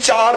4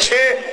6।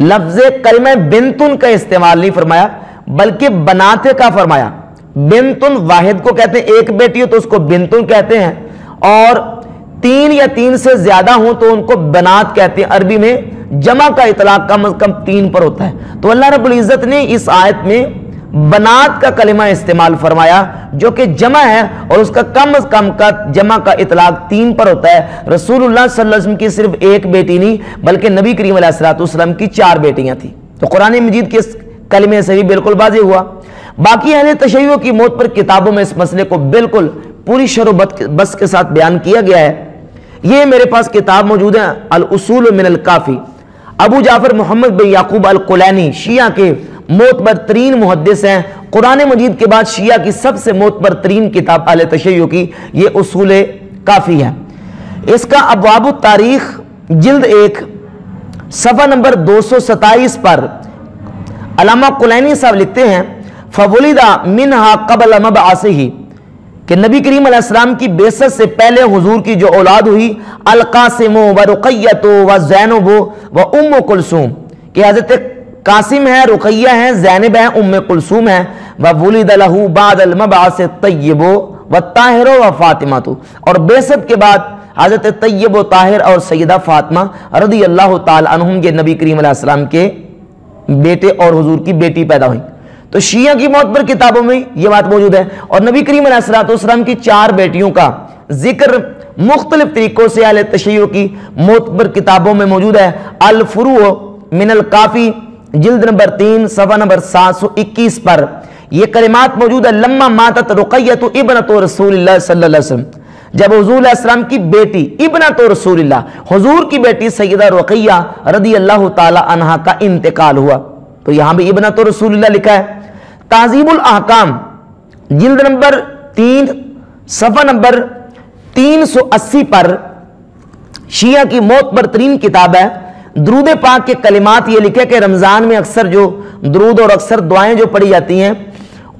لفظ کلمہ بنتن کا استعمال نہیں فرمایا بلکہ بنات کا فرمایا۔ بنتن واحد کو کہتے ہیں، ایک بیٹی ہو تو اس کو بنتن کہتے ہیں، اور 3 یا 3 سے زیادہ ہوں تو ان کو بنات کہتے ہیں۔ عربی میں جمع کا اطلاق کم از کم 3 پر ہوتا ہے، تو اللہ رب العزت نے اس آیت میں بنات کا کلمہ استعمال فرمایا جو کہ جمع ہے، اور اس کا کم از کم کا جمع کا اطلاق 3 پر ہوتا ہے۔ رسول اللہ صلی اللہ علیہ وسلم کی صرف ایک بیٹی نہیں بلکہ نبی کریم علیہ السلام کی 4 بیٹیاں تھیں، تو قرآن مجید کے اس کلمے سے بھی بالکل واضح ہوا۔ باقی اہل تشیع کی موت پر کتابوں میں اس مسئلے کو بالکل پوری شرح و بس کے ساتھ بیان کیا گیا ہے۔ یہ میرے پاس کتاب موجود ہے، الاصول من الکافی، ابو جعفر محمد بن یعقوب الکلینی شیعہ کے معتبر ترین محدث ہیں۔ قرآن مجید کے بعد شیعہ کی سب سے معتبر ترین کتاب اہل تشیع کی یہ اصول کافی ہے۔ اس کا ابواب التاریخ جلد 1 صفحہ نمبر 227 پر علامہ کلینی صاحب لکھتے ہیں فَوَلِدَ مِنْهَا قَبْلَ مَبْعَثِهِ کہ نبی کریم علیہ السلام کی بعثت سے پہلے حضور کی جو اولاد ہوئی القاسم و رقیۃ و زینب و ام کلثوم، کہ حضرت قاسم ہے، رقیہ ہیں، زینب ہیں، ام کلثوم ہیں۔ وَوُلِدَ لَهُ بَعْدَ الْمَبْعَثِ الطَّيِّبُ وَالطَّاهِرُ وَفَاطِمَةُ، اور بعثت کے بعد حضرت طیب و طاہر اور سیدہ فاطمہ رضی اللہ تعالی عنہم یہ نبی کریم علیہ السلام کے بیٹے اور حضور کی بیٹی پیدا ہوئی۔ تو شیعہ کی موت پر کتابوں میں یہ بات موجود ہے، اور نبی کریم علیہ السلام کی 4 بیٹیوں کا ذکر مختلف طریقوں سے اہل تشیع کی موت پر کتابوں میں موجود ہے۔ الفروع من الکافی جلد نمبر 3 صفحہ نمبر 721 پر یہ کلمات موجود ہے۔ لما ماتت رقیۃ ابنۃ رسول اللہ صلی اللہ علیہ وسلم، جب حضور علیہ السلام کی بیٹی ابنۃ رسول اللہ، حضور کی بیٹی سیدہ رقیہ رضی اللہ تعالی عنہا کا انتقال ہوا، تو یہاں بھی ابنۃ رسول اللہ لکھا ہے۔ تہذیب الاحکام جلد نمبر 3 صفحہ نمبر 380 پر شیعہ کی موت پر ترین کتاب ہے۔ درود پاک کے کلمات یہ لکھے کہ رمضان میں اکثر جو درود اور اکثر دعائیں جو پڑھی جاتی ہیں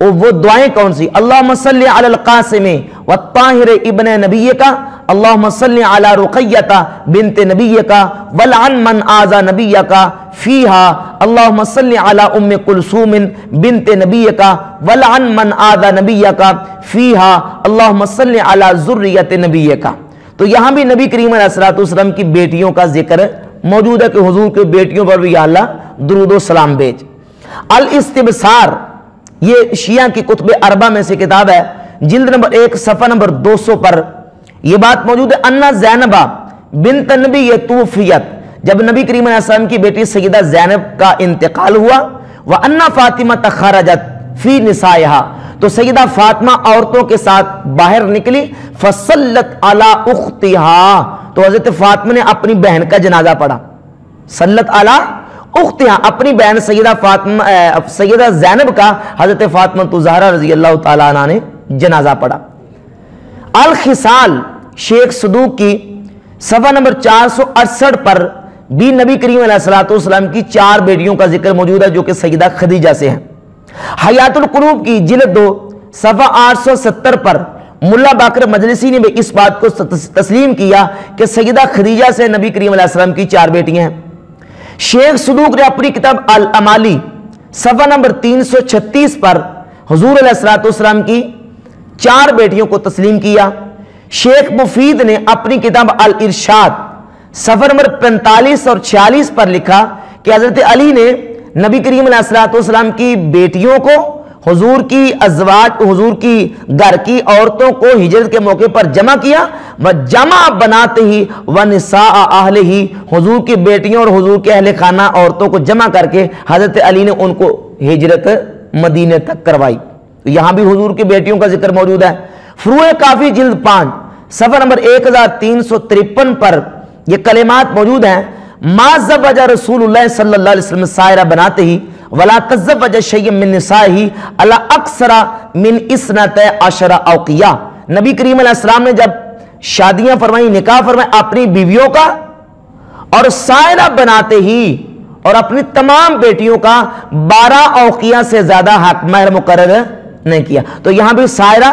وہ دعائیں کون سی؟ اللہم صلی علی القاسم والطاہر ابن نبیکا، اللہم صلی علی رقیہ بنت نبیکا ولعن من آذى نبیکا فیہا، اللہم صلی علی ام کلثوم بنت نبیکا ولعن من آذى نبیکا فیہا، اللہم صلی علی ذریۃ نبیکا۔ تو یہاں بھی نبی کریم علیہ السلام کی بیٹیوں کا ذکر موجود ہے کہ حضور کی بیٹیوں پر بھی یا اللہ درود و سلام بھیج۔ الاستبصار یہ شیعہ کی کتب اربع میں سے کتاب ہے، جلد نمبر 1 صفحہ نمبر 200 پر یہ بات موجود ہے۔ انا زینبہ بنت نبی توفیت، جب نبی کریم علیہ السلام کی بیٹی سیدہ زینب کا انتقال ہوا، وَأَنَّ فَاطِمَةَ خَرَجَتْ فِي نِسَائِهَا، تو سیدہ فاطمہ عورتوں کے ساتھ باہر نکلی، فَصَلَّتْ عَلَىٰ أُخْتِهَا، تو حضرت فاطمہ نے اپنی بہن کا جنازہ پڑھا۔ صلت علی اختہا، اپنی بہن سیدہ زینب کا حضرت فاطمہ زہرا رضی اللہ تعالیٰ عنہ نے جنازہ پڑھا۔ الخصال شیخ صدوق کی صفحہ نمبر 468 پر بھی نبی کریم علیہ السلام کی 4 بیٹیوں کا ذکر موجود ہے جو کہ سیدہ خدیجہ سے ہیں۔ حیات القلوب کی جلد 2 صفحہ 870 پر ملا باقر مجلسی نے بھی اس بات کو تسلیم کیا کہ سیدہ خدیجہ سے نبی کریم علیہ السلام کی 4 بیٹیاں ہیں۔ شیخ صدوق نے اپنی کتاب الامالی صفحہ نمبر 336 پر حضور علیہ السلام کی 4 بیٹیوں کو تسلیم کیا۔ شیخ مفید نے اپنی کتاب الارشاد صفحہ نمبر 45 اور 46 پر لکھا کہ حضرت علی نے نبی کریم علیہ السلام کی بیٹیوں کو حضور کی ازواج، حضور کی گھر کی عورتوں کو ہجرت کے موقع پر جمع کیا، وَجَمَعَ بَنَاتِهِ وَنِسَاءَ أَهْلِهِ، حضور کی بیٹیوں اور حضور کے اہل خانہ عورتوں کو جمع کر کے حضرت علی نے ان کو ہجرت مدینے تک کروائی۔ یہاں بھی حضور کی بیٹیوں کا ذکر موجود ہے۔ فروع کافی جلد 5 صفحہ نمبر 1353 پر یہ کلمات موجود ہیں۔ ما زوج رسول اللہ صلی اللہ علیہ وسلم سائرہ بناتہ ولا تزوج شیئا من نسائہ الا اکثر من 12 اوقیہ، نبی کریم علیہ السلام نے جب شادیاں فرمائی، نکاح فرمائی اپنی بیویوں کا اور سائرہ بناتے ہی اور اپنی تمام بیٹیوں کا 12 اوقیہ سے زیادہ حق مہر مقرر نہیں کیا۔ تو یہاں بھی سائرہ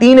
3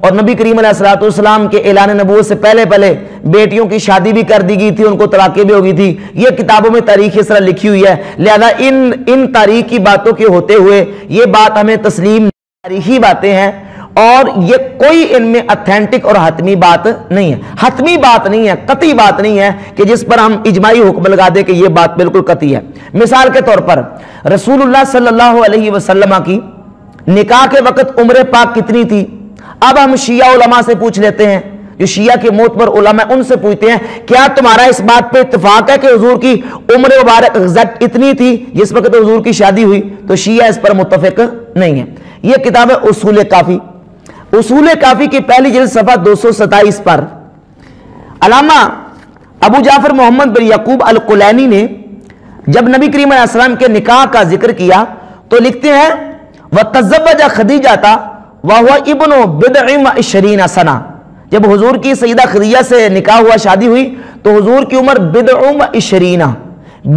اور نبی کریم علیہ السلام کے اعلان نبوت سے پہلے پہلے بیٹیوں کی شادی بھی کر دی گئی تھی، ان کو طلاقیں بھی ہو گئی تھی. یہ کتابوں میں تاریخ اس طرح لکھی ہوئی ہے. لہذا ان تاریخ کی باتوں کے ہوتے ہوئے یہ بات ہمیں تسلیم، تاریخی باتیں ہیں اور یہ کوئی ان میں اتھینٹک اور حتمی بات نہیں ہے. حتمی بات نہیں ہے، قطعی بات نہیں ہے کہ جس پر ہم اجماعی حکم لگا دیں کہ یہ بات بالکل قطعی ہے. مثال کے طور پر رسول اللہ صلی اللہ علیہ وسلم کی نکاح کے وقت عمر پاک کتنی تھی؟ اب ہم شیعہ علماء سے پوچھ لیتے ہیں، جو شیعہ کے معتبر علماء ان سے پوچھتے ہیں کیا تمہارا اس بات پہ اتفاق ہے کہ حضور کی عمر مبارک ایگزیکٹ اتنی تھی جس وقت حضور کی شادی ہوئی؟ تو شیعہ اس پر متفق نہیں ہے. یہ کتاب ہے اصول کافی. اصول کافی کی پہلی جلد صفحہ 227 پر علامہ ابو جعفر محمد بن یعقوب القلینی نے جب نبی کریم علیہ السلام کے نکاح کا ذکر کیا تو لکھتے ہیں وَتَزَوَّجَ خَدِیجَةَ وَهُوَ ابْنُ بِضْعٍ وَعِشْرِينَ سَنَةً. جب حضور کی سیدہ خدیجہ سے نکاح ہوا، شادی ہوئی، تو حضور کی عمر بضع و عشرین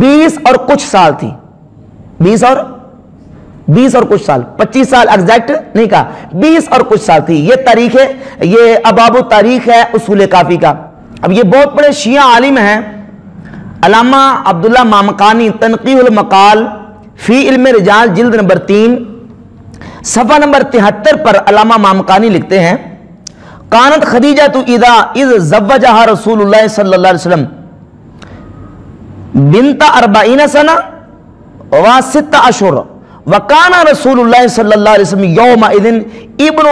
20 اور کچھ سال تھی. 20 اور کچھ سال، 25 سال ایگزیکٹ نہیں کہا، 20 اور کچھ سال تھی. یہ تاریخ ہے، یہ ابواب التاریخ ہے اصول کافی کا. اب یہ بہت بڑے شیعہ عالم ہیں علامہ عبداللہ مامقانی تنقیح المقال فی علم رجال جلد نمبر 3 صفحہ نمبر 73 پر علامہ مامقانی لکھتے ہیں کانت خدیجہ تو اذ زوجہا رسول اللہ صلی اللہ علیہ وسلم بنت 40 سنہ و 6 اشہر وکان رسول اللہ صلی اللہ علیہ وسلم یومئذ ابن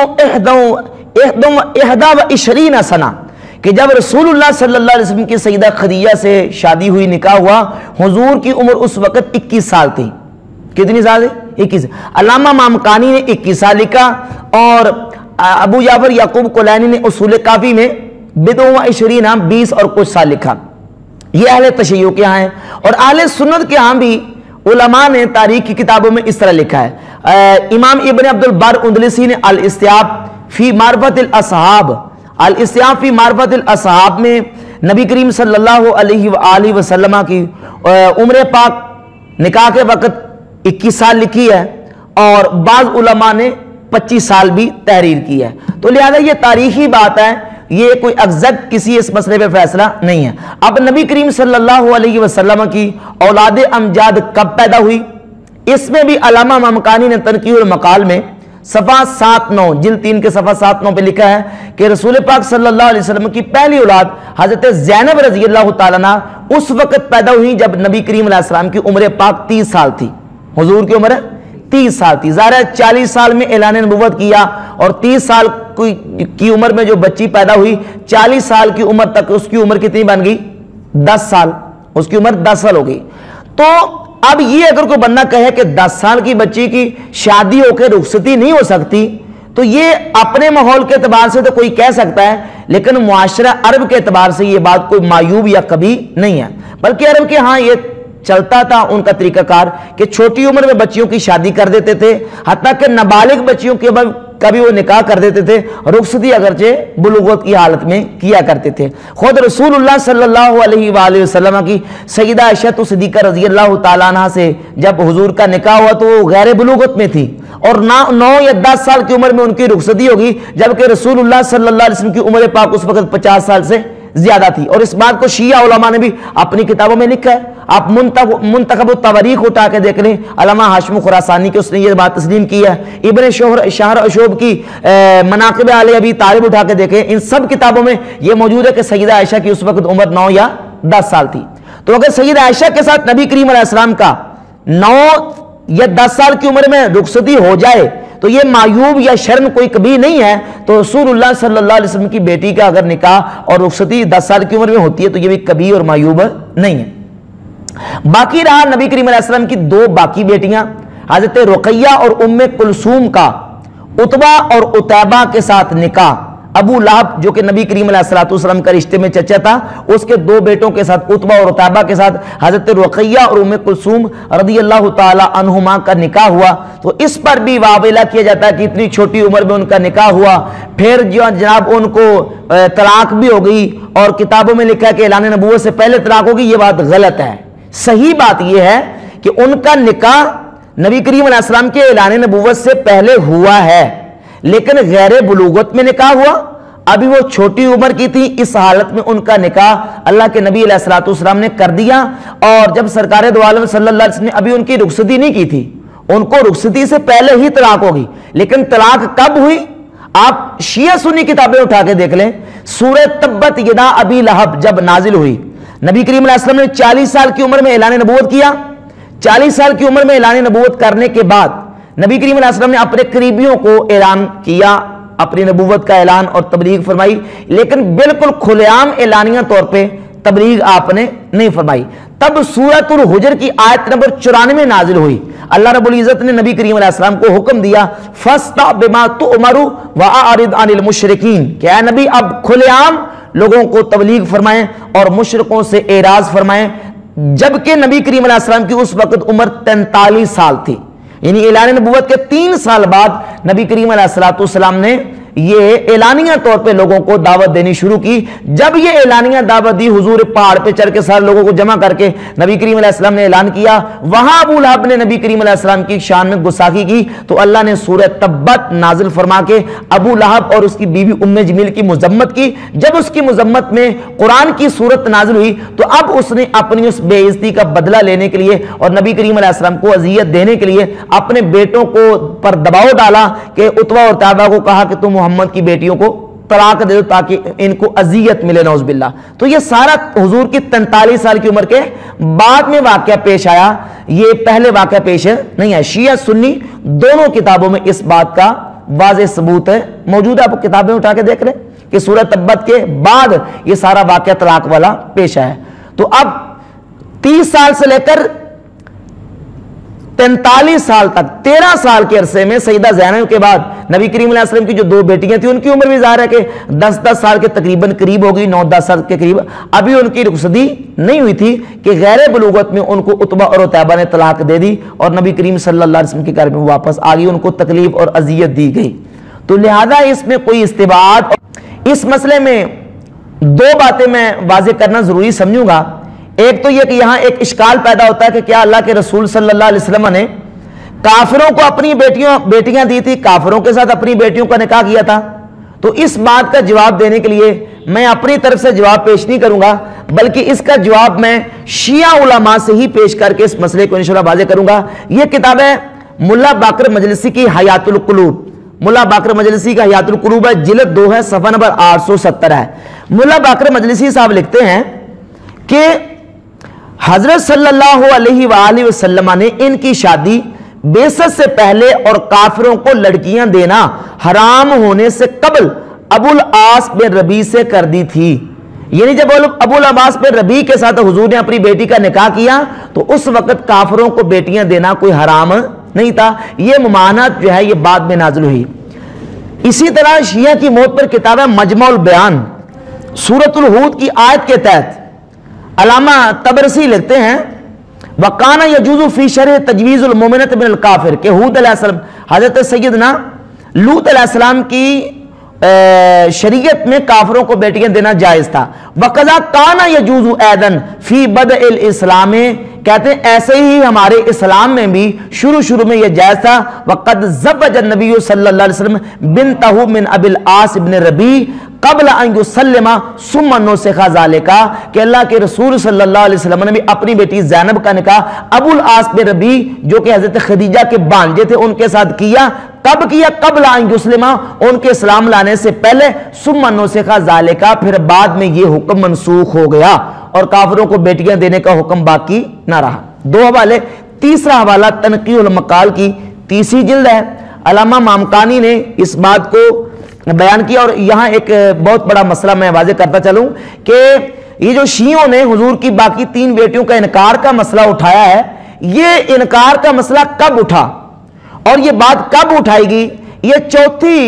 21 سنہ. کہ جب رسول اللہ صلی اللہ علیہ وسلم کی سیدہ خدیجہ سے شادی ہوئی، نکاح ہوا، حضور کی عمر اس وقت 21 سال تھی. کتنی سال ہے؟ 21. علامہ مامقانی نے 21 سال لکھا اور ابو جعفر یعقوب کلینی نے اصول کافی میں بضع و عشرین 20 اور کچھ سال لکھا. یہ اہل تشیع کے ہاں ہیں. اور اہل سنت کے ہاں بھی علماء نے تاریخ کی کتابوں میں اس طرح لکھا ہے. امام ابن عبد البر اندلسی نے الاستیاب فی معرفت الاصحاب، الاستیاب فی معرفت الاصحاب میں نبی کریم صلی اللہ علیہ وآلہ وسلم کی عمر پاک نکاح کے وقت 21 سال لکھی ہے اور بعض علماء نے 25 سال بھی تحریر کی ہے. تو لہذا یہ تاریخی بات ہے، یہ کوئی ایگزیکٹ کسی اس مسئلے پہ فیصلہ نہیں ہے. اب نبی کریم صلی اللہ علیہ وسلم کی اولاد امجاد کب پیدا ہوئی؟ اس میں بھی علامہ مامقانی نے تنقیح المقال میں صفحہ 7-9 جلد 3 کے صفحہ 7-9 پہ لکھا ہے کہ رسول پاک صلی اللہ علیہ وسلم کی پہلی اولاد حضرت زینب رضی اللہ تعالیٰ عنہ اس وقت پیدا ہوئی جب نبی کریم علیہ السلام کی عمر پاک 30 سال تھی. حضور کی عمر 30 سال تھی. ظاہر 40 سال میں اعلان نبوت کیا اور 30 سال کی عمر میں جو بچی پیدا ہوئی، 40 سال کی عمر تک اس کی عمر کتنی بن گئی؟ 10 سال. اس کی عمر 10 سال ہو گئی. تو اب یہ اگر کوئی بندہ کہے کہ 10 سال کی بچی کی شادی ہو کے رخصتی نہیں ہو سکتی، تو یہ اپنے ماحول کے اعتبار سے تو کوئی کہہ سکتا ہے، لیکن معاشرہ عرب کے اعتبار سے یہ بات کوئی معیوب یا کبھی نہیں ہے. بلکہ عرب کے ہاں یہ چلتا تھا ان کا طریقہ کار کہ چھوٹی عمر میں بچیوں کی شادی کر دیتے تھے، حتیٰ کہ نابالغ بچیوں کے کبھی وہ نکاح کر دیتے تھے، رخصتی اگرچہ بلوغت کی حالت میں کیا کرتے تھے. خود رسول اللہ صلی اللہ علیہ وآلہ وسلم کی سیدہ عائشہ صدیقہ رضی اللہ تعالیٰ عنہ سے جب حضور کا نکاح ہوا تو وہ غیر بلوغت میں تھی اور 9 یا 10 سال کی عمر میں ان کی رخصتی ہوگی، جبکہ رسول اللہ صلی اللہ علیہ وسلم کی عمر پاک اس وقت 50 سال سے زیادہ تھی. اور اس بات کو شیعہ علماء نے بھی اپنی کتابوں میں لکھا ہے. آپ منتخب التواریخ اٹھا کے دیکھ لیں، علامہ ہاشم خراسانی کی اس نے یہ بات تسلیم کی ہے. ابن شہر اشوب کی مناقب علی ابی طالب اٹھا کے دیکھیں، ان سب کتابوں میں یہ موجود ہے کہ سیدہ عائشہ کی اس وقت عمر 9 یا 10 سال تھی. تو اگر سیدہ عائشہ کے ساتھ نبی کریم علیہ السلام کا 9 یا 10 سال کی عمر میں رخصتی ہو جائے تو یہ معیوب یا شرم کوئی کبھی نہیں ہے. تو رسول اللہ صلی اللہ علیہ وسلم کی بیٹی کا اگر نکاح اور رخصتی 10 سال کی عمر میں ہوتی ہے تو یہ بھی کبھی اور معیوب نہیں ہے. باقی رہا نبی کریم علیہ السلام کی 2 باقی بیٹیاں حضرت رقیہ اور ام کلثوم کا عتبہ اور عتیبہ کے ساتھ نکاح. ابو لہب جو کہ نبی کریم علیہ السلام کا رشتے میں چچا تھا، اس کے 2 بیٹوں کے ساتھ عتبہ اور عتیبہ کے ساتھ حضرت رقیہ اور ام کلثوم رضی اللہ تعالی عنہما کا نکاح ہوا. تو اس پر بھی واویلا کیا جاتا ہے کہ اتنی چھوٹی عمر میں ان کا نکاح ہوا، پھر جناب ان کو طلاق بھی ہو گئی اور کتابوں میں لکھا ہے کہ اعلان نبوت سے پہلے طلاق ہوگی. یہ بات غلط ہے. صحیح بات یہ ہے کہ ان کا نکاح نبی کریم علیہ السلام کے اعلان نبوت سے پہلے ہوا ہے، لیکن غیر بلوغت میں نکاح ہوا، ابھی وہ چھوٹی عمر کی تھی، اس حالت میں ان کا نکاح اللہ کے نبی علیہ الصلوۃ والسلام نے کر دیا، اور جب سرکار دو عالم صلی اللہ علیہ وسلم نے ابھی ان کی رخصتی نہیں کی تھی، ان کو رخصتی سے پہلے ہی طلاق ہوگی۔ لیکن طلاق کب ہوئی؟ آپ شیعہ سنی کتابیں اٹھا کے دیکھ لیں، سورہ تبت یدا ابی لہب جب نازل ہوئی، نبی کریم علیہ السلام نے 40 سال کی عمر میں اعلان نبوت کیا۔ 40 سال کی عمر میں اعلان نبوت کرنے کے بعد نبی کریم علیہ السلام نے اپنے قریبیوں کو اعلان کیا، اپنی نبوت کا اعلان اور تبلیغ فرمائی، لیکن بالکل کھلے عام اعلانیہ طور پہ تبلیغ آپ نے نہیں فرمائی۔ تب سورۃ الحجر کی آیت نمبر 94 نازل ہوئی، اللہ رب العزت نے نبی کریم علیہ السلام کو حکم دیا فَاسْتَعْ بِمَا تُؤْمَرُ وَأَعْرِضْ عَنِ الْمُشْرِكِينَ کہ اے نبی اب کھلے عام لوگوں کو تبلیغ فرمائیں اور مشرکوں سے اعراض فرمائیں۔ جبکہ نبی کریم علیہ السلام کی اس وقت عمر 43 سال تھی، یعنی اعلان نبوت کے 3 سال بعد نبی کریم علیہ السلام نے یہ اعلانیہ طور پہ لوگوں کو دعوت دینی شروع کی۔ جب یہ اعلانیہ دعوت دی، حضور پہاڑ پہ چڑھ کے سارے لوگوں کو جمع کر کے نبی کریم علیہ السلام نے اعلان کیا، وہاں ابو لہب نے نبی کریم علیہ السلام کی شان میں گستاخی کی، تو اللہ نے سورہ تبت نازل فرما کے ابو لہب اور اس کی بیوی ام جمیل کی مذمت کی۔ جب اس کی مذمت میں قرآن کی صورت نازل ہوئی تو اب اس نے اپنی اس بے عزتی کا بدلہ لینے کے لیے اور نبی کریم علیہ السلام کو اذیت دینے کے لیے اپنے بیٹوں کو پر دباؤ ڈالا کہ عتبہ اور طیبہ کو کہا کہ تم محمد کی بیٹیوں کو طلاق دے دو تاکہ ان کو اذیت ملے، نعوذ باللہ۔ تو یہ سارا حضور کی 43 سال کی عمر کے بعد میں واقعہ پیش آیا، یہ پہلے واقعہ پیش نہیں ہے۔ شیعہ سنی دونوں کتابوں میں اس بات کا واضح ثبوت ہے، موجود ہے، آپ کتابیں اٹھا کے دیکھ لیں کہ سورہ تبت کے بعد یہ سارا واقعہ طلاق والا پیش آیا۔ تو اب 30 سال سے لے کر 43 سال تک 13 سال کے عرصے میں سیدہ زینب کے بعد نبی کریم علیہ السلام کی جو 2 بیٹیاں تھیں ان کی عمر بھی ظاہر ہے کہ 10 سال کے تقریباً قریب ہوگی، 9-10 سال کے قریب، ابھی ان کی رخصتی نہیں ہوئی تھی کہ غیر بلوغت میں ان کو عتبہ اور عتیبہ نے طلاق دے دی اور نبی کریم صلی اللہ علیہ وسلم کے گھر میں واپس آ گئی، ان کو تکلیف اور اذیت دی گئی۔ تو لہذا اس میں کوئی استباعت، اس مسئلے میں 2 باتیں میں واضح کرنا ضروری سمجھوں گا۔ ایک تو یہ کہ یہاں ایک اشکال پیدا ہوتا ہے کہ کیا اللہ کے رسول صلی اللہ علیہ وسلم نے کافروں کو اپنی بیٹیاں دی تھی، کافروں کے ساتھ اپنی بیٹیوں کا نکاح کیا تھا؟ تو اس بات کا جواب دینے کے لیے میں اپنی طرف سے جواب پیش نہیں کروں گا، بلکہ اس کا جواب میں شیعہ علماء سے ہی پیش کر کے اس مسئلے کو انشاءاللہ واضح کروں گا۔ یہ کتاب ہے ملا باقر مجلسی کی حیات القلوب، ملا باقر مجلسی کا حیات القلوب ہے، جلد 2 ہے، صفحہ نمبر 870 ہے۔ ملا باقر مجلسی صاحب لکھتے ہیں کہ حضرت صلی اللہ علیہ وآلہ وسلم نے ان کی شادی بعثت سے پہلے اور کافروں کو لڑکیاں دینا حرام ہونے سے قبل ابو العاص بن ربیع سے کر دی تھی، یعنی جب ابو العاص بن ربیع کے ساتھ حضور نے اپنی بیٹی کا نکاح کیا تو اس وقت کافروں کو بیٹیاں دینا کوئی حرام نہیں تھا۔ یہ ممانعت جو ہے یہ بعد میں نازل ہوئی۔ اسی طرح شیعہ کی موت پر کتاب ہے مجمع البیان، سورۃ الہود کی آیت کے تحت علامہ طبرسی لکھتے ہیں وَقَانَ يَجُوزُ فِي شَرْحِ تَجْوِيزُ الْمُؤْمِنَةِ مِنَ الْكَافِرِ کہ ہود علیہ السلام، حضرت سیدنا لوط علیہ السلام کی شریعت میں کافروں کو بیٹیاں دینا جائز تھا۔ وَقَذَا كَانَ يَجُوزُ أَيْضًا فِي بَدْءِ الْإِسْلَامِ کہتے ہیں ایسے ہی ہمارے اسلام میں بھی شروع میں یہ جائز تھا۔ وَقَدْ زَوَّجَ النَّبِيُّ صلی اللہ علیہ وسلم بِنْتَهُ مِنْ أَبِي الْعَاصِ بْنِ رَبِيعَ قبل ان یسلم ثم نسخ ذالک کہ اللہ کے رسول صلی اللہ علیہ وسلم نے بھی اپنی بیٹی زینب کا نکاح ابو العاص بن ربیع جو کہ حضرت خدیجہ کے بھانجے تھے ان کے ساتھ کیا۔ کب کیا؟ قبل ان یسلم، ان کے اسلام لانے سے پہلے، ثم نسخ ذالک پھر بعد میں یہ حکم منسوخ ہو گیا اور کافروں کو بیٹیاں دینے کا حکم باقی نہ رہا۔ 2 حوالے، تیسرا حوالہ تنقیح المقال کی 30 جلد ہے، علامہ مامکانی نے اس بات کو بیان کیا۔ اور یہاں ایک بہت بڑا مسئلہ میں واضح کرتا چلوں کہ یہ جو شیعوں نے حضور کی باقی 3 بیٹیوں کا انکار کا مسئلہ اٹھایا ہے، یہ انکار کا مسئلہ کب اٹھا اور یہ بات کب اٹھائی گئی؟ یہ 4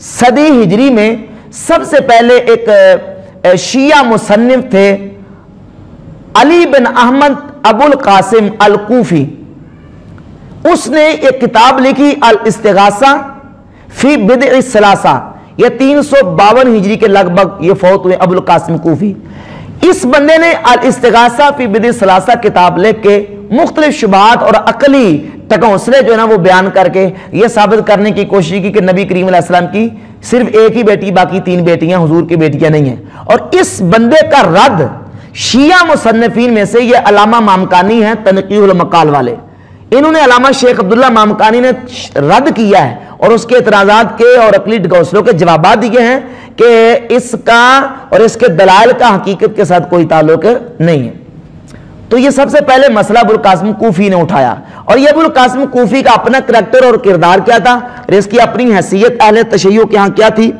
صدی ہجری میں سب سے پہلے ایک شیعہ مصنف تھے علی بن احمد ابو القاسم الکوفی، اس نے ایک کتاب لکھی الاستغاثہ فی بدع الثلاثہ، یہ 352 ہجری کے لگ بھگ یہ فوت ہوئے ابو القاسم کوفی۔ اس بندے نے الاستغاثہ فی بدع الثلاثہ کتاب لکھ کے مختلف شبہات اور عقلی ٹکوسلے جو ہے نا وہ بیان کر کے یہ ثابت کرنے کی کوشش کی کہ نبی کریم علیہ السلام کی صرف ایک ہی بیٹی, باقی 3 بیٹیاں حضور کی بیٹیاں نہیں ہیں. اور اس بندے کا رد شیعہ مصنفین میں سے یہ علامہ مامکانی ہیں, تنقیح المقال والے, انہوں نے علامہ شیخ عبداللہ مامکانی نے رد کیا ہے اور اس کے اعتراضات کے اور عقلی ڈگوسلوں کے جوابات دیے ہیں کہ اس کا اور اس کے دلائل کا حقیقت کے ساتھ کوئی تعلق نہیں ہے. تو یہ سب سے پہلے مسئلہ ابو القاسم کوفی نے اٹھایا, اور یہ ابو القاسم کوفی کا اپنا کریکٹر اور کردار کیا تھا اور اس کی اپنی حیثیت اہل تشیع کے ہاں کیا تھی.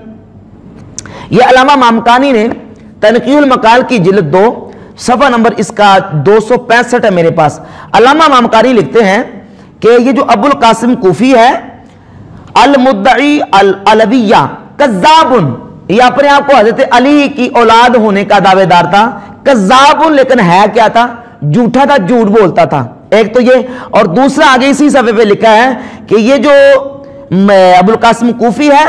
یہ علامہ مامکانی نے تنقیح المقال کی جلد 2 صفحہ نمبر اس کا 265 ہے میرے پاس. علامہ مامکانی لکھتے ہیں کہ یہ جو ابو القاسم کوفی ہے, المدعی العلویہ کذابن, یہ اپنے آپ کو حضرت علی کی اولاد ہونے کا دعوے دار تھا. کذابن لیکن ہے کیا تھا؟ جھوٹا تھا, جھوٹ بولتا تھا. ایک تو یہ, اور دوسرا آگے اسی صفحے پہ لکھا ہے کہ یہ جو ابو القاسم کوفی ہے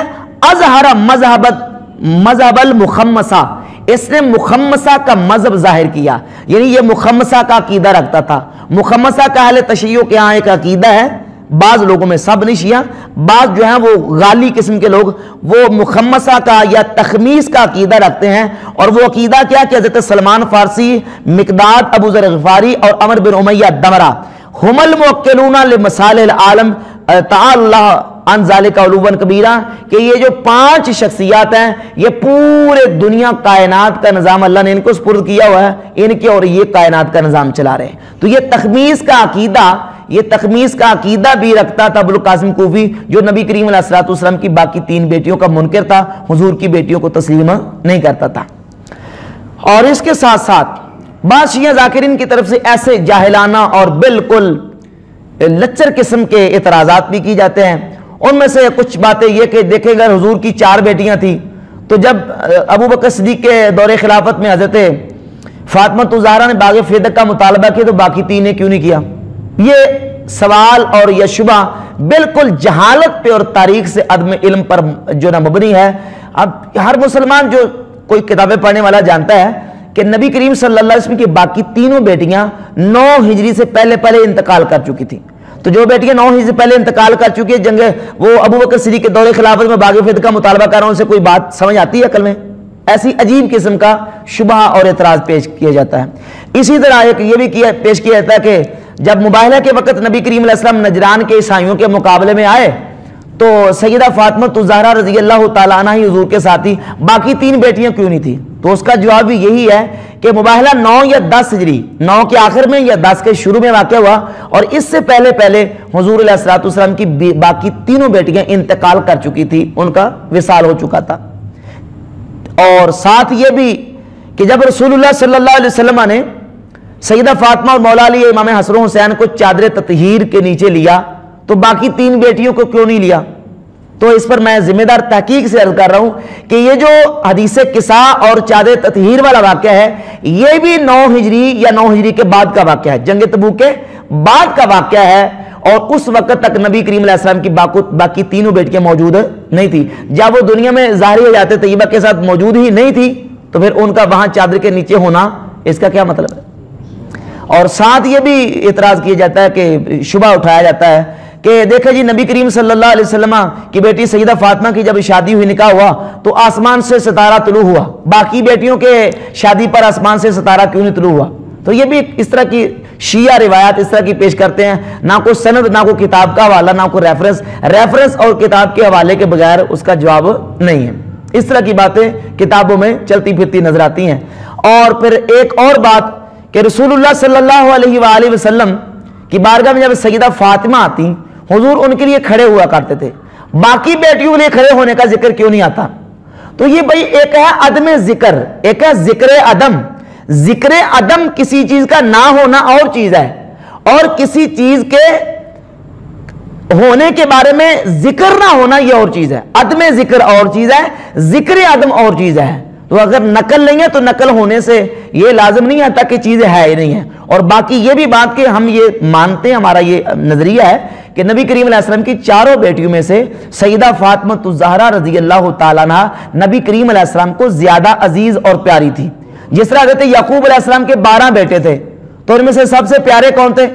اظہر مذہب المخمسہ, اس نے مخمسہ کا مذہب ظاہر کیا, یعنی یہ مخمسہ کا عقیدہ رکھتا تھا. مخمسہ کا اہل تشیع کے ہاں ایک عقیدہ ہے, بعض لوگوں میں, سب نہیں شیعہ, بعض جو ہیں وہ غالی قسم کے لوگ وہ مخمسہ کا یا تخمیس کا عقیدہ رکھتے ہیں. اور وہ عقیدہ کیا کہ حضرت سلمان فارسی, مقداد ابو ذر غفاری اور عمر بن امیہ دمرہ ہم الموکلون لمصالح العالم تعالی اللہ عن ذالک علوا کبیرہ, کہ یہ جو 5 شخصیات ہیں یہ پورے دنیا کائنات کا نظام اللہ نے ان کو سپرد کیا ہوا ہے, ان کے اور یہ کائنات کا نظام چلا رہے ہیں. تو یہ تخمیس کا عقیدہ, یہ تخمیس کا عقیدہ بھی رکھتا تھا ابو القاسم کوفی, جو نبی کریم علیہ الصلوۃ والسلام کی باقی 3 بیٹیوں کا منکر تھا, حضور کی بیٹیوں کو تسلیم نہیں کرتا تھا. اور اس کے ساتھ ساتھ بعض شیعہ ذاکرین کی طرف سے ایسے جاہلانہ اور بالکل لچر قسم کے اعتراضات بھی کی جاتے ہیں. ان میں سے کچھ باتیں یہ کہ دیکھیں اگر حضور کی 4 بیٹیاں تھیں تو جب ابو بکر صدیق کے دور خلافت میں حضرت فاطمہ الزہرا نے باغ فدق کا مطالبہ کیا تو باقی 3 نے کیوں نہیں کیا؟ یہ سوال اور یہ شبہ بالکل جہالت پہ اور تاریخ سے عدم علم پر جو نہ مبنی ہے. اب ہر مسلمان جو کوئی کتابیں پڑھنے والا جانتا ہے کہ نبی کریم صلی اللہ علیہ وسلم کی باقی 3 بیٹیاں 9 ہجری سے پہلے انتقال کر چکی تھیں. تو جو بیٹیاں 9 ہجری سے پہلے انتقال کر چکی ہے, جنگ وہ ابو بکر صدیق کے دور خلافت میں باغ فدق کا مطالبہ کر رہا ہوں, ان سے کوئی بات سمجھ آتی ہے عقل میں؟ ایسی عجیب قسم کا شبہ اور اعتراض پیش کیا جاتا ہے. اسی طرح ایک یہ بھی پیش کیا جاتا ہے کہ جب مباہلہ کے وقت نبی کریم علیہ السلام نجران کے عیسائیوں کے مقابلے میں آئے تو سیدہ فاطمہ الزہرا رضی اللہ تعالیٰ عنہ ہی حضور کے ساتھ تھی, باقی 3 بیٹیاں کیوں نہیں تھی؟ تو اس کا جواب بھی یہی ہے کہ مباہلہ 9 یا 10 ہجری, 9 کے آخر میں یا 10 کے شروع میں واقع ہوا, اور اس سے پہلے حضور علیہ الصلوۃ والسلام کی باقی 3 بیٹیاں انتقال کر چکی تھی, ان کا وصال ہو چکا تھا. اور ساتھ یہ بھی کہ جب رسول اللہ صلی اللہ علیہ وسلم نے سیدہ فاطمہ اور مولا علی امام حسن و حسین کو چادر تطہیر کے نیچے لیا تو باقی 3 بیٹیوں کو کیوں نہیں لیا؟ تو اس پر میں ذمہ دار تحقیق سے عرض کر رہا ہوں کہ یہ جو حدیث قصا اور چادر تطہیر والا واقعہ ہے یہ بھی 9 ہجری یا 9 ہجری کے بعد کا واقعہ ہے, جنگ تبوک کے بعد کا واقعہ ہے. اور اس وقت تک نبی کریم علیہ السلام کی باقی 3 بیٹیاں موجود نہیں تھی. جب وہ دنیا میں ظاہر ہو جاتے طیبہ کے ساتھ موجود ہی نہیں تھی تو پھر ان کا وہاں چادر کے نیچے ہونا اس کا کیا مطلب ہے؟ اور ساتھ یہ بھی اعتراض کیا جاتا ہے کہ شبہ اٹھایا جاتا ہے کہ دیکھیں جی نبی کریم صلی اللہ علیہ وسلم کی بیٹی سیدہ فاطمہ کی جب شادی ہوئی, نکاح ہوا تو آسمان سے ستارہ طلوع ہوا, باقی بیٹیوں کے شادی پر آسمان سے ستارہ کیوں نہیں طلوع ہوا؟ تو یہ بھی اس طرح کی شیعہ روایات اس طرح کی پیش کرتے ہیں, نہ کوئی سند, نہ کوئی کتاب کا حوالہ, نہ کوئی ریفرنس اور کتاب کے حوالے کے بغیر اس کا جواب نہیں ہے. اس طرح کی باتیں کتابوں میں چلتی پھرتی نظر آتی ہیں. اور پھر ایک اور بات کہ رسول اللہ صلی اللہ علیہ وآلہ وسلم کی بارگاہ میں جب سیدہ فاطمہ آتی حضور ان کے لیے کھڑے ہوا کرتے تھے, باقی بیٹیوں کے لیے کھڑے ہونے کا ذکر کیوں نہیں آتا؟ تو یہ بھائی ایک ہے عدم ذکر, ایک ہے ذکر عدم. ذکر عدم کسی چیز کا نہ ہونا اور چیز ہے, اور کسی چیز کے ہونے کے بارے میں ذکر نہ ہونا یہ اور چیز ہے. عدم ذکر اور چیز ہے, ذکر عدم اور چیز ہے. تو اگر نقل نہیں ہے تو نقل ہونے سے یہ لازم نہیں آتا کہ چیز ہے ہی نہیں ہے. اور باقی یہ بھی بات کہ ہم یہ مانتے ہیں, ہمارا یہ نظریہ ہے کہ نبی کریم علیہ السلام کی 4 بیٹیوں میں سے سیدہ فاطمہ الزہرا رضی اللہ تعالیٰ عنہ نبی کریم علیہ السلام کو زیادہ عزیز اور پیاری تھی. جس طرح حضرت یعقوب علیہ السلام کے 12 بیٹے تھے تو ان میں سے سب سے پیارے کون تھے؟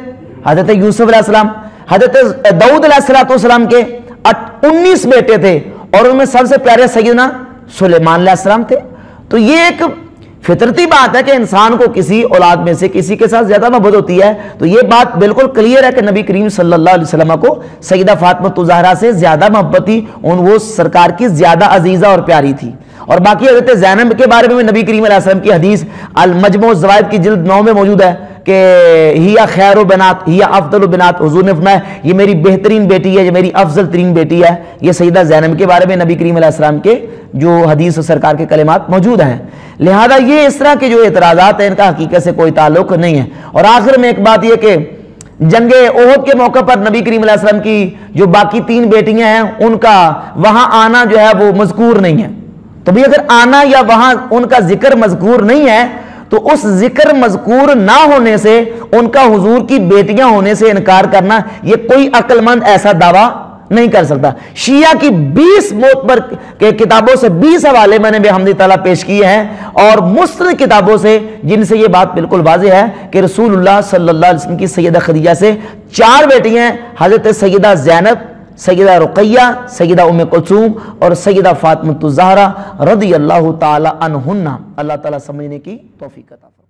حضرت یوسف علیہ السلام. حضرت داؤد علیہ السلام کے 19 بیٹے تھے اور ان میں سب سے پیارے سیدنا سلیمان علیہ السلام تھے. تو یہ ایک فطرتی بات ہے کہ انسان کو کسی اولاد میں سے کسی کے ساتھ زیادہ محبت ہوتی ہے. تو یہ بات بالکل کلیئر ہے کہ نبی کریم صلی اللہ علیہ وسلم کو سیدہ فاطمہ الزہرا سے زیادہ محبت تھی، وہ سرکار کی زیادہ عزیزہ اور پیاری تھی. اور باقی حضرت زینب کے بارے میں نبی کریم علیہ السلام کی حدیث المجموع الزوائد کی جلد 9 میں موجود ہے کہ ہی خیر و بنات ہی افضل و بنات، حضور نے فرمایا یہ میری بہترین بیٹی ہے، یہ میری افضل ترین بیٹی ہے. یہ سیدہ زینب کے بارے میں نبی کریم علیہ السلام کے جو حدیث سرکار کے کلمات موجود ہیں. لہذا یہ اس طرح کے جو اعتراضات ہیں ان کا حقیقت سے کوئی تعلق نہیں ہے. اور آخر میں ایک بات یہ کہ جنگ احد کے موقع پر نبی کریم علیہ السلام کی جو باقی 3 بیٹیاں ہیں ان کا وہاں آنا جو ہے وہ مذکور نہیں ہے. تو بھی اگر آنا یا وہاں ان کا ذکر مذکور نہیں ہے تو اس ذکر مذکور نہ ہونے سے ان کا حضور کی بیٹیاں ہونے سے انکار کرنا یہ کوئی عقل مند ایسا دعویٰ نہیں کر سکتا. شیعہ کی 20 معتبر کے کتابوں سے 20 حوالے میں نے بحمد تعالیٰ پیش کیے ہیں اور مستند کتابوں سے جن سے یہ بات بالکل واضح ہے کہ رسول اللہ صلی اللہ علیہ وسلم کی سیدہ خدیجہ سے 4 بیٹیاں ہیں، حضرت سیدہ زینب، سیدہ رقیہ، سیدہ ام کلثوم اور سیدہ فاطمہ الزہرا رضی اللہ تعالی عنہن. اللہ تعالیٰ سمجھنے کی توفیق عطا فرمائے.